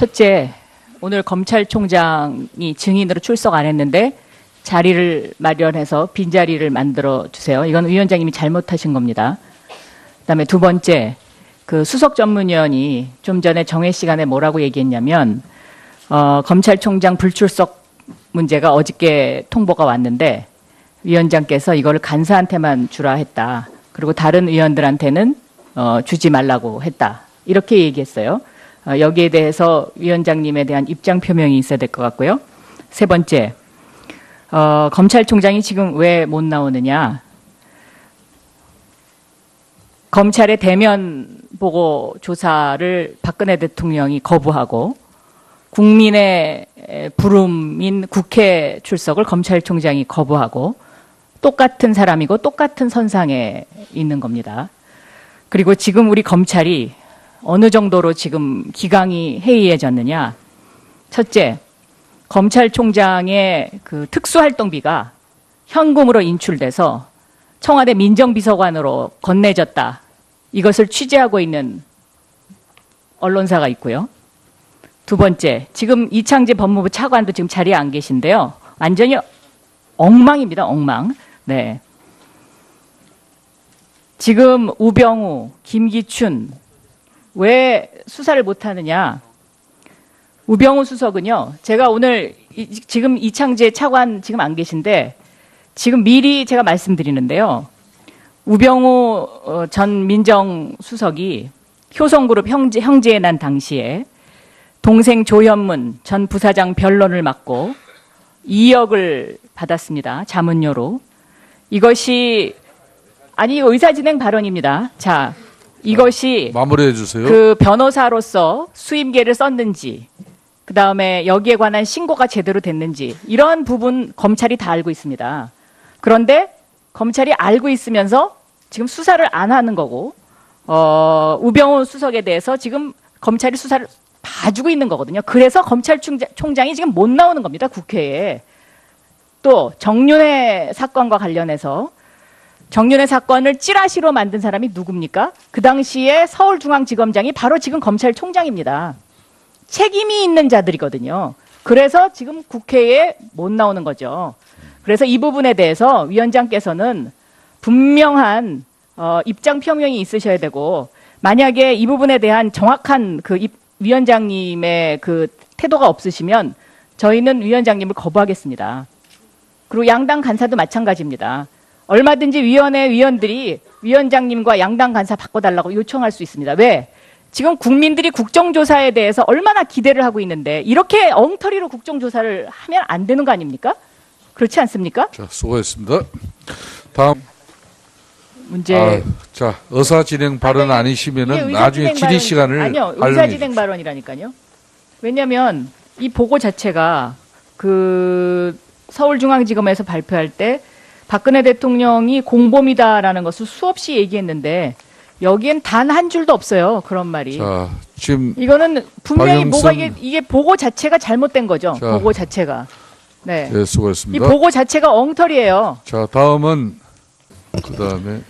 첫째, 오늘 검찰총장이 증인으로 출석 안 했는데 자리를 마련해서 빈자리를 만들어 주세요. 이건 위원장님이 잘못하신 겁니다. 그다음에 두 번째, 그 수석 전문위원이 좀 전에 정회 시간에 뭐라고 얘기했냐면 검찰총장 불출석 문제가 어저께 통보가 왔는데 위원장께서 이거를 간사한테만 주라 했다. 그리고 다른 의원들한테는 주지 말라고 했다. 이렇게 얘기했어요. 여기에 대해서 위원장님에 대한 입장 표명이 있어야 될 것 같고요. 세 번째, 검찰총장이 지금 왜 못 나오느냐. 검찰의 대면 보고 조사를 박근혜 대통령이 거부하고 국민의 부름인 국회 출석을 검찰총장이 거부하고 똑같은 사람이고 똑같은 선상에 있는 겁니다. 그리고 지금 우리 검찰이 어느 정도로 지금 기강이 해이해졌느냐. 첫째, 검찰총장의 그 특수활동비가 현금으로 인출돼서 청와대 민정비서관으로 건네졌다. 이것을 취재하고 있는 언론사가 있고요. 두 번째, 지금 이창재 법무부 차관도 지금 자리에 안 계신데요. 완전히 엉망입니다. 엉망. 네. 지금 우병우, 김기춘 왜 수사를 못하느냐. 우병우 수석은요. 제가 오늘 지금 이창재 차관 지금 안 계신데 지금 미리 제가 말씀드리는데요. 우병우 전 민정수석이 효성그룹 형제에 난 당시에 동생 조현문 전 부사장 변론을 맡고 2억을 받았습니다. 자문료로. 이것이 아니 의사진행 발언입니다. 자, 이것이 마무리해 주세요. 그 변호사로서 수임계를 썼는지 그 다음에 여기에 관한 신고가 제대로 됐는지 이런 부분 검찰이 다 알고 있습니다. 그런데 검찰이 알고 있으면서 지금 수사를 안 하는 거고 우병우 수석에 대해서 지금 검찰이 수사를 봐주고 있는 거거든요. 그래서 검찰총장이 지금 못 나오는 겁니다. 국회에. 또 정윤회 사건과 관련해서 정윤회 사건을 찌라시로 만든 사람이 누굽니까? 그 당시에 서울중앙지검장이 바로 지금 검찰총장입니다. 책임이 있는 자들이거든요. 그래서 지금 국회에 못 나오는 거죠. 그래서 이 부분에 대해서 위원장께서는 분명한 입장 표명이 있으셔야 되고 만약에 이 부분에 대한 정확한 그 위원장님의 그 태도가 없으시면 저희는 위원장님을 거부하겠습니다. 그리고 양당 간사도 마찬가지입니다. 얼마든지 위원회 위원들이 위원장님과 양당 간사 바꿔달라고 요청할 수 있습니다. 왜? 지금 국민들이 국정조사에 대해서 얼마나 기대를 하고 있는데 이렇게 엉터리로 국정조사를 하면 안 되는 거 아닙니까? 그렇지 않습니까? 자, 수고했습니다. 다음 문제. 자, 의사진행 발언 아니시면은 나중에 질의 시간을 아니요, 의사진행 발언이라니까요. 왜냐하면 이 보고 자체가 그 서울중앙지검에서 발표할 때 박근혜 대통령이 공범이다라는 것을 수없이 얘기했는데 여기엔 단 한 줄도 없어요. 그런 말이. 자, 지금 이거는 분명히 박영선, 뭐가 이게 보고 자체가 잘못된 거죠. 자, 보고 자체가. 네. 네, 이 수고했습니다. 보고 자체가 엉터리예요. 자, 다음은 그다음에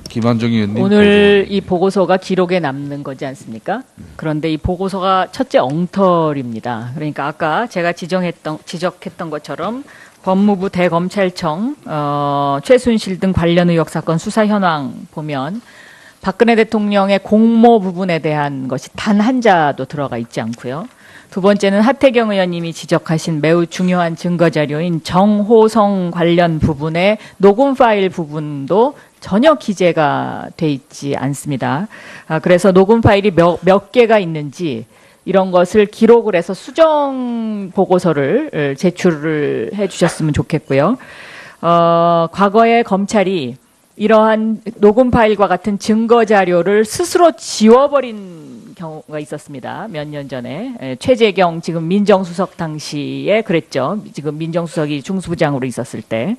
김한정 의원님. 오늘 이 보고서가 기록에 남는 거지 않습니까? 그런데 이 보고서가 첫째 엉터리입니다. 그러니까 아까 제가 지적했던 것처럼 법무부 대검찰청 최순실 등 관련 의혹 사건 수사 현황 보면 박근혜 대통령의 공모 부분에 대한 것이 단 한 자도 들어가 있지 않고요. 두 번째는 하태경 의원님이 지적하신 매우 중요한 증거 자료인 정호성 관련 부분의 녹음 파일 부분도 전혀 기재가 돼 있지 않습니다. 그래서 녹음 파일이 몇 개가 있는지 이런 것을 기록을 해서 수정 보고서를 제출을 해 주셨으면 좋겠고요. 과거에 검찰이 이러한 녹음 파일과 같은 증거 자료를 스스로 지워버린 경우가 있었습니다. 몇 년 전에. 최재경 지금 민정수석 당시에 그랬죠. 지금 민정수석이 중수부장으로 있었을 때.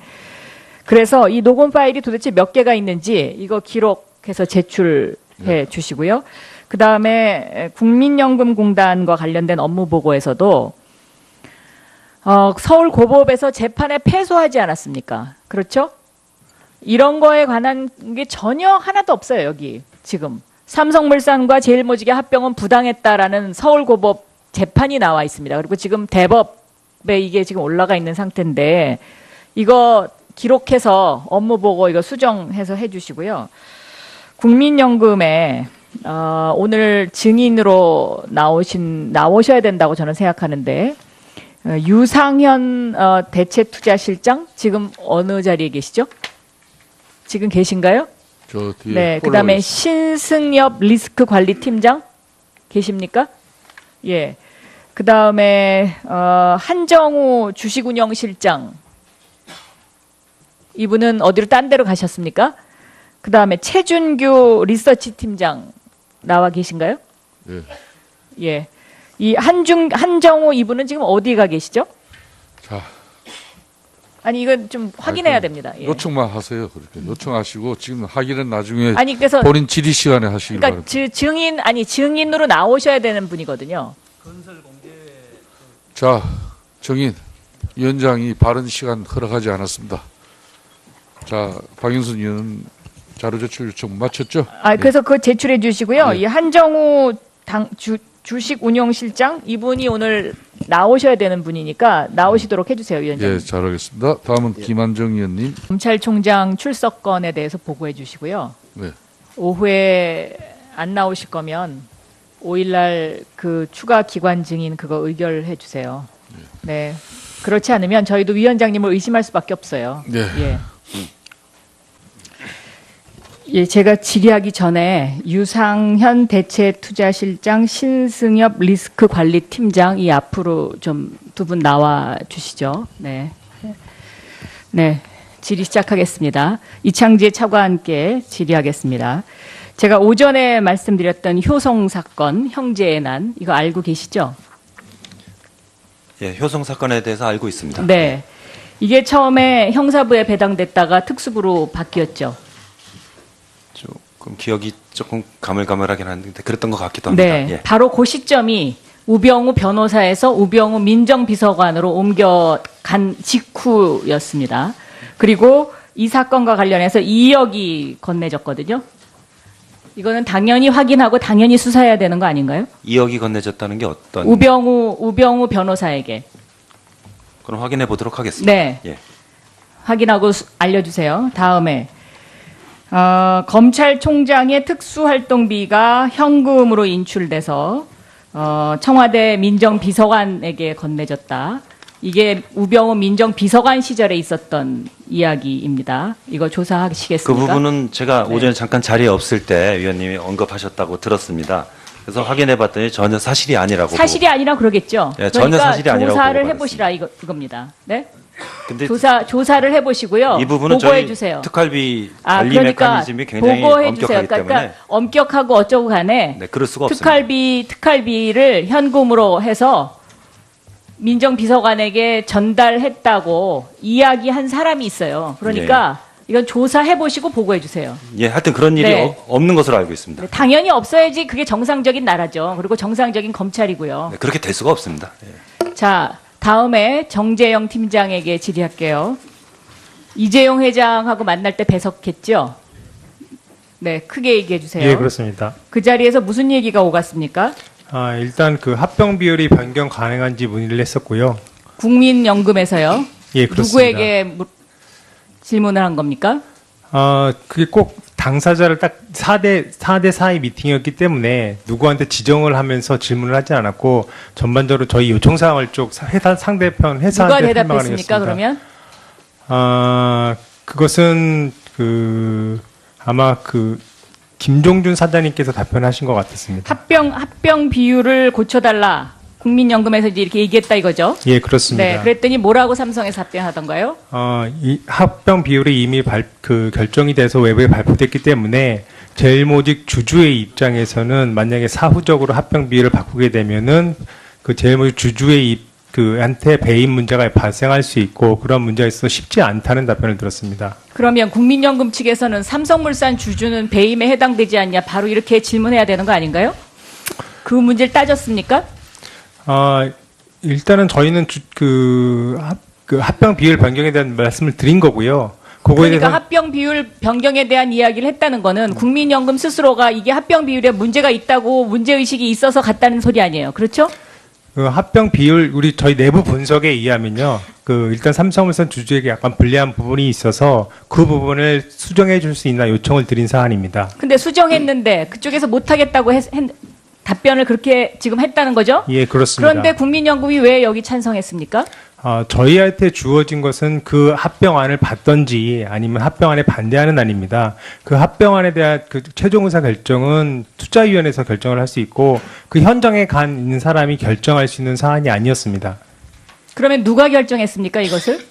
그래서 이 녹음 파일이 도대체 몇 개가 있는지 이거 기록해서 제출해 주시고요. 그 다음에 국민연금공단과 관련된 업무 보고에서도 서울고법에서 재판에 패소하지 않았습니까? 그렇죠? 이런 거에 관한 게 전혀 하나도 없어요. 여기 지금 삼성물산과 제일모직의 합병은 부당했다라는 서울고법 재판이 나와 있습니다. 그리고 지금 대법에 이게 지금 올라가 있는 상태인데 이거 기록해서 업무 보고 이거 수정해서 해주시고요. 국민연금에 오늘 증인으로 나오셔야 된다고 저는 생각하는데 유상현 대체투자실장 지금 어느 자리에 계시죠? 지금 계신가요? 저 뒤에 네. 그다음에 신승엽 리스크관리팀장 계십니까? 예. 그다음에 한정우 주식운영실장 이분은 어디로 딴 데로 가셨습니까? 그다음에 최준규 리서치팀장 나와 계신가요? 예. 예. 이 한정우 이분은 지금 어디 가 계시죠? 자, 아니 이건 좀 확인해야 됩니다. 예. 요청만 하세요. 그렇게 요청하시고 지금 하기는 나중에 아니 그래서 본인 질의 시간에 하시길 그러니까 바랍니다. 증인으로 나오셔야 되는 분이거든요. 자, 정인 위원장이 바른 시간 허락하지 않았습니다. 자, 박영순 의원은 자료 제출 요청 마쳤죠? 그래서 그거 제출해 주시고요. 네. 이 한정우 주식운용실장 이분이 오늘 나오셔야 되는 분이니까 나오시도록 해주세요, 위원장님. 예, 잘하겠습니다. 다음은 김한정 의원님. 검찰총장 출석건에 대해서 보고해 주시고요. 네. 오후에 안 나오실 거면 5일날 그 추가 기관 증인 그거 의결해 주세요. 네. 그렇지 않으면 저희도 위원장님을 의심할 수밖에 없어요. 네. 예. 예, 제가 질의하기 전에 유상현 대체투자실장, 신승엽 리스크관리팀장 이 앞으로 좀 두 분 나와 주시죠. 네. 네. 질의 시작하겠습니다. 이창재 차관과 함께 질의하겠습니다. 제가 오전에 말씀드렸던 효성 사건, 형제의 난 이거 알고 계시죠? 예, 효성 사건에 대해서 알고 있습니다. 네. 이게 처음에 형사부에 배당됐다가 특수부로 바뀌었죠. 조금 기억이 조금 가물가물하긴 한데 그랬던 것 같기도 합니다. 네. 예. 바로 그 시점이 우병우 변호사에서 우병우 민정비서관으로 옮겨간 직후였습니다. 그리고 이 사건과 관련해서 2억이 건네졌거든요. 이거는 당연히 확인하고 당연히 수사해야 되는 거 아닌가요? 2억이 건네졌다는 게 어떤? 우병우 변호사에게. 그럼 확인해 보도록 하겠습니다. 네. 예. 확인하고 알려주세요. 다음에 검찰총장의 특수활동비가 현금으로 인출돼서 청와대 민정비서관에게 건네졌다. 이게 우병우 민정비서관 시절에 있었던 이야기입니다. 이거 조사하시겠습니까? 그 부분은 제가 네. 오전에 잠깐 자리에 없을 때 위원님이 언급하셨다고 들었습니다. 그래서 확인해 봤더니 전혀 사실이 아니라고. 사실이 아니라 그러겠죠. 예, 전혀 그러니까 사실이 아니라고 조사를 보고 해보시라 이겁니다. 네? 근데 조사를 해보시고요. 이 부분은 보고해 저희 주세요. 특활비 관리 메커니즘이 굉장히 보고해 주세요. 엄격하기 때문에 그러니까 엄격하고 어쩌고 간에 네, 그럴 수가 없습니다. 특활비를 현금으로 해서 민정비서관에게 전달했다고 이야기한 사람이 있어요. 그러니까 이건 조사해 보시고 보고해 주세요. 예, 하여튼 그런 일이 네. 없는 것으로 알고 있습니다. 네, 당연히 없어야지 그게 정상적인 나라죠. 그리고 정상적인 검찰이고요. 네, 그렇게 될 수가 없습니다. 예. 자, 다음에 정재영 팀장에게 질의할게요. 이재용 회장하고 만날 때 배석했죠? 네, 크게 얘기해 주세요. 예, 그렇습니다. 그 자리에서 무슨 얘기가 오갔습니까? 일단 그 합병 비율이 변경 가능한지 문의를 했었고요. 국민연금에서요. 예, 그렇습니다. 누구에게 질문을 한 겁니까? 그게 꼭 당사자를 딱 4대 4의 미팅이었기 때문에 누구한테 지정을 하면서 질문을 하지 않았고 전반적으로 저희 요청 사항을 쪽 상대편 누가 회사한테 대답했습니까? 그러면 그것은 아마 김종준 사장님께서 답변하신 것 같았습니다. 합병 비율을 고쳐달라. 국민연금에서 이제 이렇게 얘기했다 이거죠? 예, 그렇습니다. 네, 그랬더니 뭐라고 삼성에서 답변하던가요? 이 합병 비율이 이미 결정이 돼서 외부에 발표됐기 때문에 제일모직 주주의 입장에서는 만약에 사후적으로 합병 비율을 바꾸게 되면은 그 제일모직 주주의 한테 배임 문제가 발생할 수 있고 그런 문제가 있어서 쉽지 않다는 답변을 들었습니다. 그러면 국민연금 측에서는 삼성물산 주주는 배임에 해당되지 않냐 바로 이렇게 질문해야 되는 거 아닌가요? 그 문제를 따졌습니까? 일단은 저희는 합병 비율 변경에 대한 말씀을 드린 거고요. 그거에 그러니까 대해서 합병 비율 변경에 대한 이야기를 했다는 거는 국민연금 스스로가 이게 합병 비율에 문제가 있다고 문제의식이 있어서 갔다는 소리 아니에요. 그렇죠? 그 합병 비율 저희 내부 분석에 의하면요. 일단 삼성물산 주주에게 약간 불리한 부분이 있어서 그 부분을 수정해 줄 수 있나 요청을 드린 사안입니다. 근데 수정했는데 그쪽에서 못하겠다고 답변을 그렇게 지금 했다는 거죠? 예, 그렇습니다. 그런데 국민연금이 왜 여기 찬성했습니까? 저희한테 주어진 것은 그 합병안을 받던지 아니면 합병안에 반대하는 안입니다. 그 합병안에 대한 그 최종 의사 결정은 투자위원회에서 결정을 할 수 있고 그 현장에 간 있는 사람이 결정할 수 있는 사안이 아니었습니다. 그러면 누가 결정했습니까, 이것을?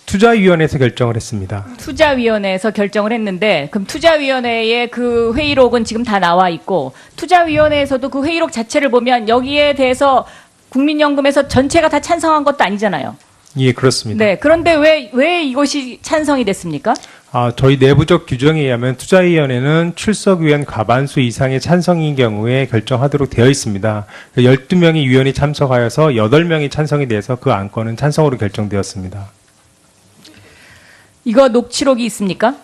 투자위원회에서 결정을 했습니다. 투자위원회에서 결정을 했는데 그럼 투자위원회의 그 회의록은 지금 다 나와 있고 투자위원회에서도 그 회의록 자체를 보면 여기에 대해서 국민연금에서 전체가 다 찬성한 것도 아니잖아요. 예, 그렇습니다. 네. 그런데 왜 이것이 찬성이 됐습니까? 저희 내부적 규정에 의하면 투자위원회는 출석위원 과반수 이상의 찬성인 경우에 결정하도록 되어 있습니다. 12명의 위원이 참석하여서 8명이 찬성이 돼서 그 안건은 찬성으로 결정되었습니다. 이거 녹취록이 있습니까?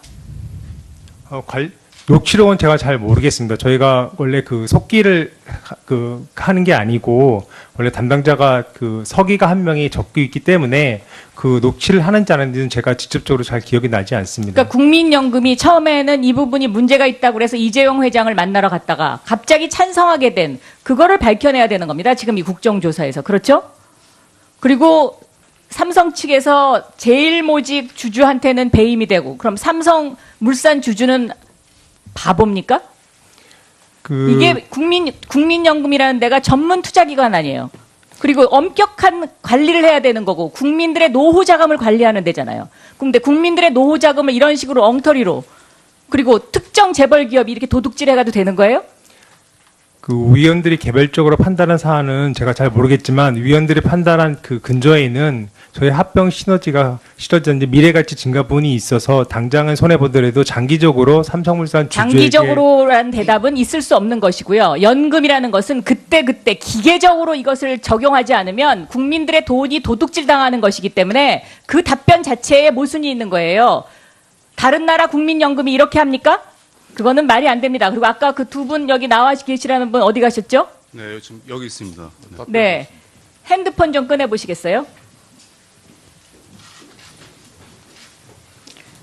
녹취록은 제가 잘 모르겠습니다. 저희가 원래 그 속기를 하는 게 아니고 원래 담당자가 그 서기가 한 명이 적고 있기 때문에 그 녹취를 하는지 안 하는지는 제가 직접적으로 잘 기억이 나지 않습니다. 그러니까 국민연금이 처음에는 이 부분이 문제가 있다고 그래서 이재용 회장을 만나러 갔다가 갑자기 찬성하게 된 그거를 밝혀내야 되는 겁니다. 지금 이 국정조사에서. 그렇죠? 그리고 삼성 측에서 제일모직 주주한테는 배임이 되고 그럼 삼성물산 주주는 바보입니까? 이게 국민연금이라는 데가 전문 투자기관 아니에요. 그리고 엄격한 관리를 해야 되는 거고 국민들의 노후 자금을 관리하는 데잖아요. 근데 국민들의 노후 자금을 이런 식으로 엉터리로 그리고 특정 재벌 기업이 이렇게 도둑질 해가도 되는 거예요? 그 위원들이 개별적으로 판단한 사안은 제가 잘 모르겠지만 위원들이 판단한 그 근저에 있는 저희 합병 시너지가 실어졌는데 미래가치 증가분이 있어서 당장은 손해보더라도 장기적으로 삼성물산 주주에게 장기적으로라는 대답은 있을 수 없는 것이고요. 연금이라는 것은 그때그때 기계적으로 이것을 적용하지 않으면 국민들의 돈이 도둑질 당하는 것이기 때문에 그 답변 자체에 모순이 있는 거예요. 다른 나라 국민연금이 이렇게 합니까? 그거는 말이 안 됩니다. 그리고 아까 그 두 분 여기 나와 계시라는 분 어디 가셨죠? 네, 지금 여기 있습니다. 네. 핸드폰 좀 꺼내보시겠어요?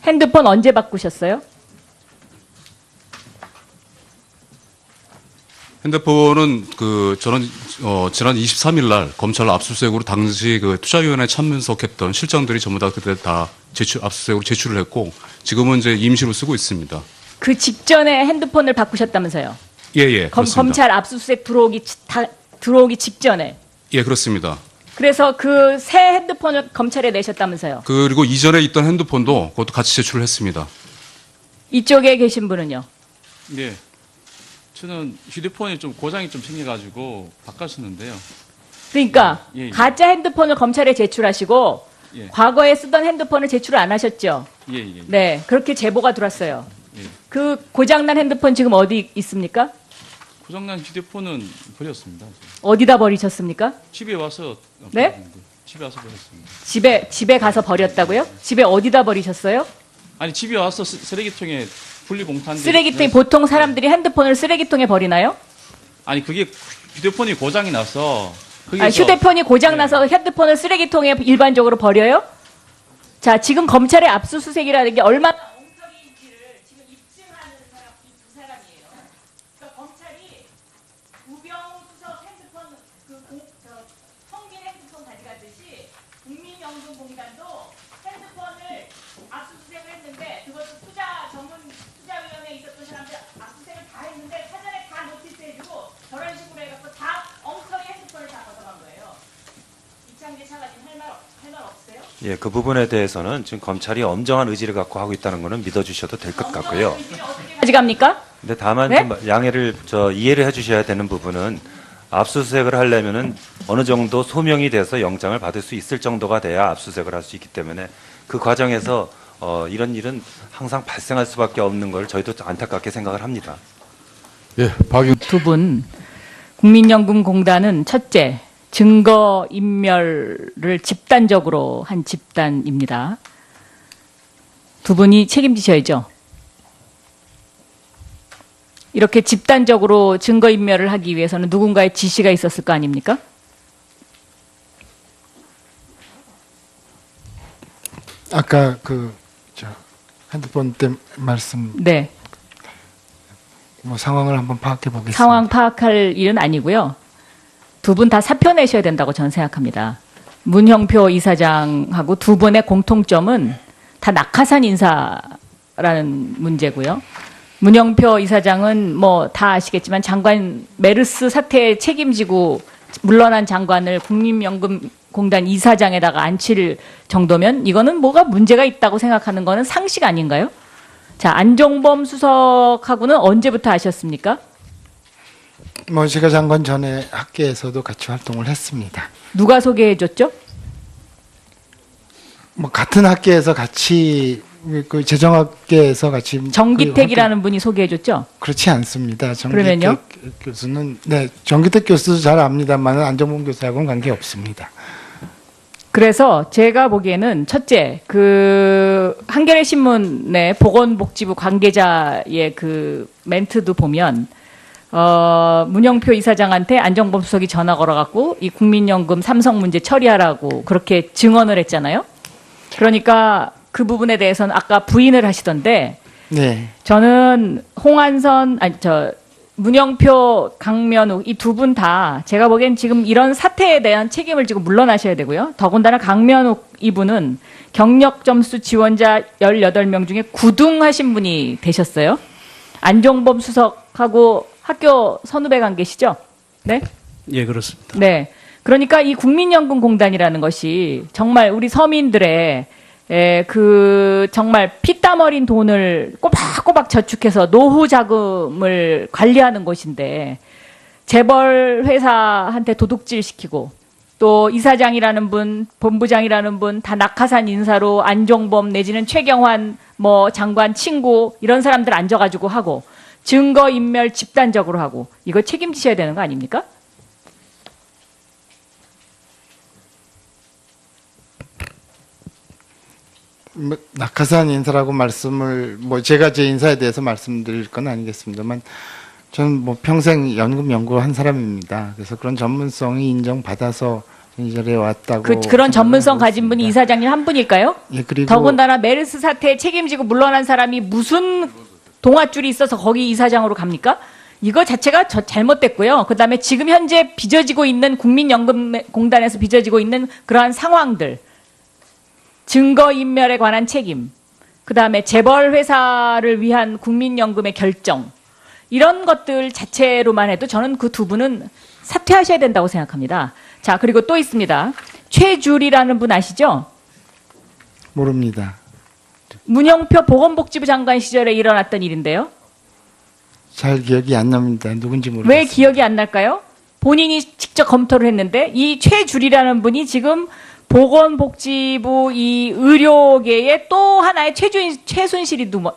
핸드폰 언제 바꾸셨어요? 핸드폰은 저는 지난 23일 날 검찰 압수수색으로 당시 그 투자위원회 참석했던 실장들이 전부 다 그때 다 압수수색으로 제출을 했고 지금은 이제 임시로 쓰고 있습니다. 그 직전에 핸드폰을 바꾸셨다면서요? 예, 그렇습니다. 검찰 압수수색 들어오기 직전에. 예, 그렇습니다. 그래서 그 새 핸드폰을 검찰에 내셨다면서요? 그리고 이전에 있던 핸드폰도 그것도 같이 제출을 했습니다. 이쪽에 계신 분은요? 네. 저는 휴대폰이 좀 고장이 좀 생겨가지고 바꿨었는데요. 그러니까 예. 가짜 핸드폰을 검찰에 제출하시고 예. 과거에 쓰던 핸드폰을 제출 안 하셨죠? 예. 네, 그렇게 제보가 들어왔어요. 예. 그 고장난 핸드폰 지금 어디 있습니까? 고장난 휴대폰은 버렸습니다. 어디다 버리셨습니까? 집에 와서 네? 버렸는데, 집에 와서 버렸습니다. 집에 가서 버렸다고요? 집에 어디다 버리셨어요? 아니 집에 와서 쓰레기통에 분리봉탄 쓰레기통에 보통 사람들이 핸드폰을 쓰레기통에 버리나요? 아니 그게 휴대폰이 고장이 나서 휴대폰이 고장나서 핸드폰을 쓰레기통에 일반적으로 버려요? 자, 지금 검찰의 압수수색이라는 게 얼마나 엉터리인지를 지금 입증하는 사람이 두 사람이에요. 그러니까 검찰이 우병수석 핸드폰 성민 핸드폰 가져갔듯이 국민연금공단도 핸드폰을 압수수색을 했는데 그것도 투자위원회에 있었던 사람들 압수수색을 다 했는데 사전에 다 노티스해주고 저런 식으로 해갖고 다 엉터리 핸드폰을 다 가져간 거예요. 이창재 차관님 할 말 없으세요? 예, 그 부분에 대해서는 지금 검찰이 엄정한 의지를 갖고 하고 있다는 것은 믿어주셔도 될 것 같고요. 어떻게 가져갑니까? 근데 다만 네? 좀 이해를 해주셔야 되는 부분은 압수수색을 하려면은 어느 정도 소명이 돼서 영장을 받을 수 있을 정도가 돼야 압수수색을 할 수 있기 때문에 그 과정에서 이런 일은 항상 발생할 수밖에 없는 걸 저희도 안타깝게 생각을 합니다. 예, 두 분 국민연금공단은 첫째 증거 인멸을 집단적으로 한 집단입니다. 두 분이 책임지셔야죠. 이렇게 집단적으로 증거인멸을 하기 위해서는 누군가의 지시가 있었을 거 아닙니까? 아까 핸드폰 때 말씀 네. 뭐 상황을 한번 파악해 보겠습니다. 상황 파악할 일은 아니고요. 두 분 다 사표 내셔야 된다고 저는 생각합니다. 문형표 이사장하고 두 분의 공통점은 다 낙하산 인사라는 문제고요. 문형표 이사장은 뭐 다 아시겠지만 장관 메르스 사태에 책임지고 물러난 장관을 국민연금공단 이사장에다가 앉힐 정도면 이거는 뭐가 문제가 있다고 생각하는 거는 상식 아닌가요? 자, 안종범 수석하고는 언제부터 아셨습니까? 뭐 제가 장관 전에 학계에서도 같이 활동을 했습니다. 누가 소개해 줬죠? 뭐 같은 학계에서 같이 그 재정학계에서 같이 정기택이라는 분이 소개해 줬죠? 그렇지 않습니다. 그러면요? 교수는 네 정기택 교수도 잘 압니다만 안정범 교수하고는 관계 없습니다. 그래서 제가 보기에는 첫째, 그 한겨레 신문의 보건복지부 관계자의 그 멘트도 보면 문영표 이사장한테 안정범 수석이 전화 걸어갖고 이 국민연금 삼성 문제 처리하라고 그렇게 증언을 했잖아요. 그러니까 그 부분에 대해서는 아까 부인을 하시던데 네. 저는 문영표, 강면욱 이 두 분 다 제가 보기엔 지금 이런 사태에 대한 책임을 지고 물러나셔야 되고요. 더군다나 강면욱 이분은 경력 점수 지원자 18명 중에 9등 하신 분이 되셨어요. 안종범 수석하고 학교 선후배 관계시죠? 네? 예, 그렇습니다. 네. 그러니까 이 국민연금공단이라는 것이 정말 우리 서민들의 정말 피땀 어린 돈을 꼬박꼬박 저축해서 노후 자금을 관리하는 곳인데 재벌 회사한테 도둑질 시키고 또 이사장이라는 분, 본부장이라는 분 다 낙하산 인사로 안종범 내지는 최경환 뭐 장관 친구 이런 사람들 앉아가지고 하고 증거 인멸 집단적으로 하고 이거 책임지셔야 되는 거 아닙니까? 뭐 낙하산 인사라고 말씀을 뭐 제가 제 인사에 대해서 말씀드릴 건 아니겠습니다만 저는 뭐 평생 연금 연구한 사람입니다. 그래서 그런 전문성이 인정받아서 이 자리에 왔다고 그런 전문성 가진 분이 있습니다. 이사장님 한 분일까요? 예, 그리고 더군다나 메르스 사태에 책임지고 물러난 사람이 무슨 동아줄이 있어서 거기 이사장으로 갑니까? 이거 자체가 잘못됐고요. 그다음에 지금 현재 빚어지고 있는 국민연금공단에서 빚어지고 있는 그러한 상황들, 증거인멸에 관한 책임, 그다음에 재벌 회사를 위한 국민연금의 결정, 이런 것들 자체로만 해도 저는 그 두 분은 사퇴하셔야 된다고 생각합니다. 자, 그리고 또 있습니다. 최줄이라는 분 아시죠? 모릅니다. 문영표 보건복지부 장관 시절에 일어났던 일인데요. 잘 기억이 안 납니다. 누군지 모르겠어요. 왜 기억이 안 날까요? 본인이 직접 검토를 했는데 이 최줄이라는 분이 지금 보건복지부 이 의료계의 또 하나의 최순실이더만요.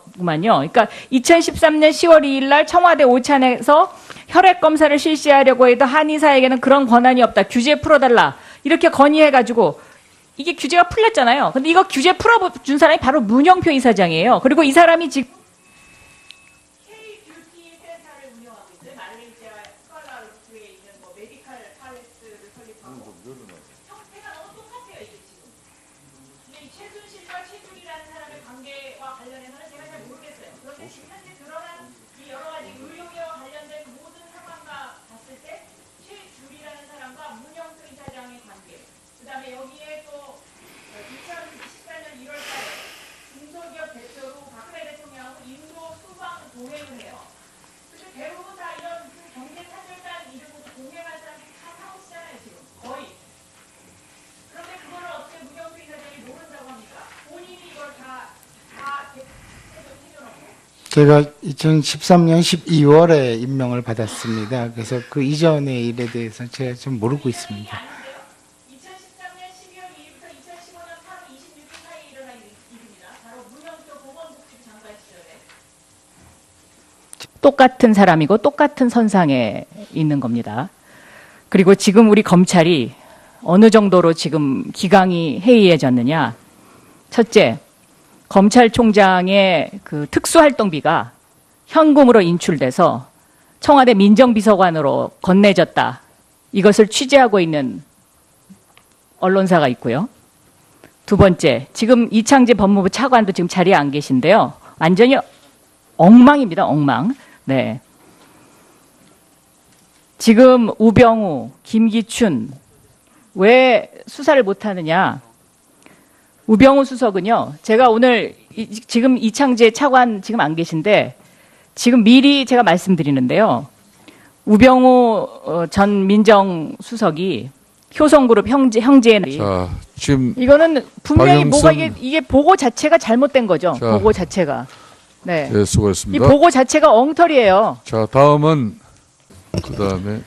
그러니까 2013년 10월 2일 날 청와대 오찬에서 혈액 검사를 실시하려고 해도 한의사에게는 그런 권한이 없다. 규제 풀어달라. 이렇게 건의해가지고 이게 규제가 풀렸잖아요. 근데 이거 규제 풀어준 사람이 바로 문영표 이사장이에요. 그리고 이 사람이 지금 제가 2013년 12월에 임명을 받았습니다. 그래서 그 이전의 일에 대해서 제가 좀 모르고 있습니다. 2013년 12월 2일부터 2015년 8월 26일 사이에 일어난 일입니다. 바로 문영표 보건복지부 장관 시절에. 똑같은 사람이고 똑같은 선상에 있는 겁니다. 그리고 지금 우리 검찰이 어느 정도로 지금 기강이 해이해졌느냐. 첫째, 검찰총장의 그 특수활동비가 현금으로 인출돼서 청와대 민정비서관으로 건네졌다. 이것을 취재하고 있는 언론사가 있고요. 두 번째, 지금 이창재 법무부 차관도 지금 자리에 안 계신데요. 완전히 엉망입니다. 엉망. 네. 지금 우병우, 김기춘 왜 수사를 못하느냐? 우병우 수석은요. 제가 오늘 지금 이창재 차관 지금 안 계신데 지금 미리 제가 말씀드리는데요. 우병우 전 민정수석이 효성그룹 형제의 자, 지금 이거는 분명히 박영선- 뭐가 이게 보고 자체가 잘못된 거죠. 자. 보고 자체가. 네. 예, 이 수고했습니다. 보고 자체가 엉터리예요. 자, 다음은 그다음에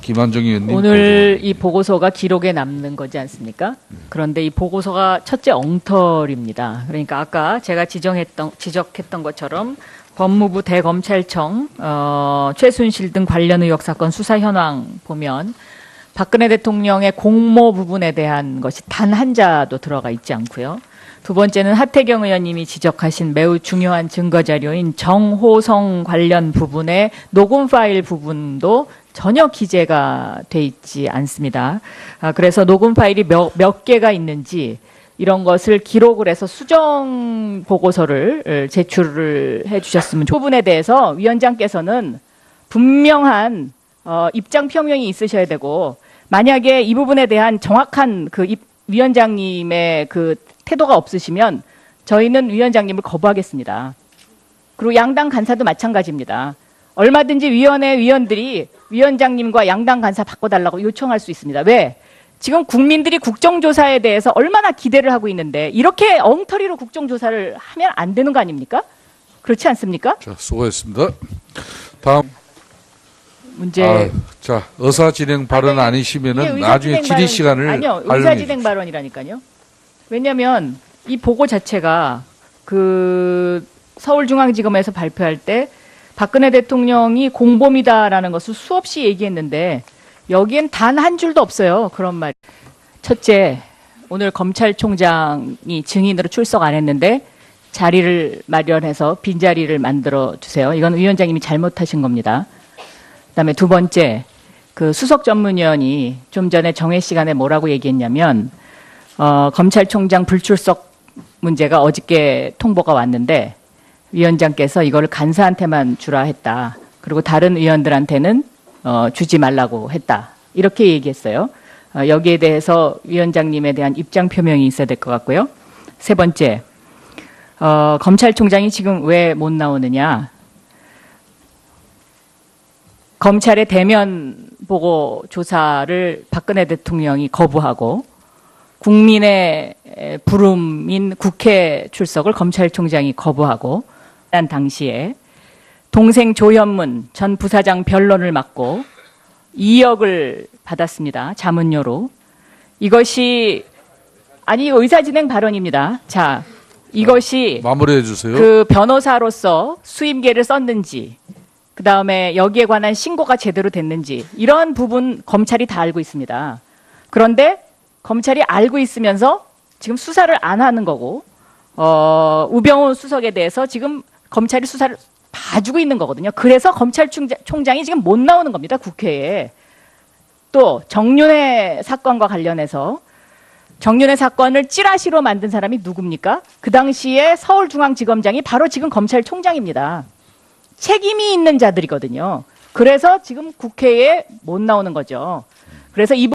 김한정 의원님. 오늘 이 보고서가 기록에 남는 거지 않습니까? 그런데 이 보고서가 첫째 엉터리입니다. 그러니까 아까 제가 지적했던 것처럼 법무부 대검찰청 최순실 등 관련 의혹 사건 수사 현황 보면 박근혜 대통령의 공모 부분에 대한 것이 단 한 자도 들어가 있지 않고요. 두 번째는 하태경 의원님이 지적하신 매우 중요한 증거 자료인 정호성 관련 부분의 녹음 파일 부분도 전혀 기재가 돼 있지 않습니다. 그래서 녹음 파일이 몇 개가 있는지 이런 것을 기록을 해서 수정 보고서를 제출을 해 주셨으면 좋겠습니다. 부분에 대해서 위원장께서는 분명한 입장 표명이 있으셔야 되고 만약에 이 부분에 대한 정확한 위원장님의 그 태도가 없으시면 저희는 위원장님을 거부하겠습니다. 그리고 양당 간사도 마찬가지입니다. 얼마든지 위원회 위원들이 위원장님과 양당 간사 바꿔달라고 요청할 수 있습니다. 왜? 지금 국민들이 국정조사에 대해서 얼마나 기대를 하고 있는데 이렇게 엉터리로 국정조사를 하면 안 되는 거 아닙니까? 그렇지 않습니까? 자, 수고했습니다. 다음. 문제. 자, 의사진행 발언 이게 아니시면은 의사진행 나중에 질의 발언- 시간을 아니요, 활용해 의사진행 주십시오. 발언이라니까요. 왜냐하면 이 보고 자체가 그 서울중앙지검에서 발표할 때 박근혜 대통령이 공범이다라는 것을 수없이 얘기했는데 여기엔 단 한 줄도 없어요. 그런 말. 첫째, 오늘 검찰총장이 증인으로 출석 안 했는데 자리를 마련해서 빈자리를 만들어 주세요. 이건 위원장님이 잘못하신 겁니다. 그다음에 두 번째, 그 수석 전문위원이 좀 전에 정회 시간에 뭐라고 얘기했냐면 검찰총장 불출석 문제가 어저께 통보가 왔는데 위원장께서 이거를 간사한테만 주라 했다. 그리고 다른 의원들한테는 주지 말라고 했다. 이렇게 얘기했어요. 여기에 대해서 위원장님에 대한 입장 표명이 있어야 될 것 같고요. 세 번째, 검찰총장이 지금 왜 못 나오느냐. 검찰의 대면 보고 조사를 박근혜 대통령이 거부하고 국민의 부름인 국회 출석을 검찰총장이 거부하고 난 당시에 동생 조현문 전 부사장 변론을 맡고 2억을 받았습니다. 자문료로. 이것이 아니 의사진행 발언입니다. 자, 이것이 마무리해 주세요. 그 변호사로서 수임계를 썼는지 그다음에 여기에 관한 신고가 제대로 됐는지 이런 부분 검찰이 다 알고 있습니다. 그런데 검찰이 알고 있으면서 지금 수사를 안 하는 거고 우병우 수석에 대해서 지금 검찰이 수사를 봐주고 있는 거거든요. 그래서 검찰총장이 지금 못 나오는 겁니다. 국회에. 또 정윤회 사건과 관련해서 정윤회 사건을 찌라시로 만든 사람이 누굽니까? 그 당시에 서울중앙지검장이 바로 지금 검찰총장입니다. 책임이 있는 자들이거든요. 그래서 지금 국회에 못 나오는 거죠. 그래서 이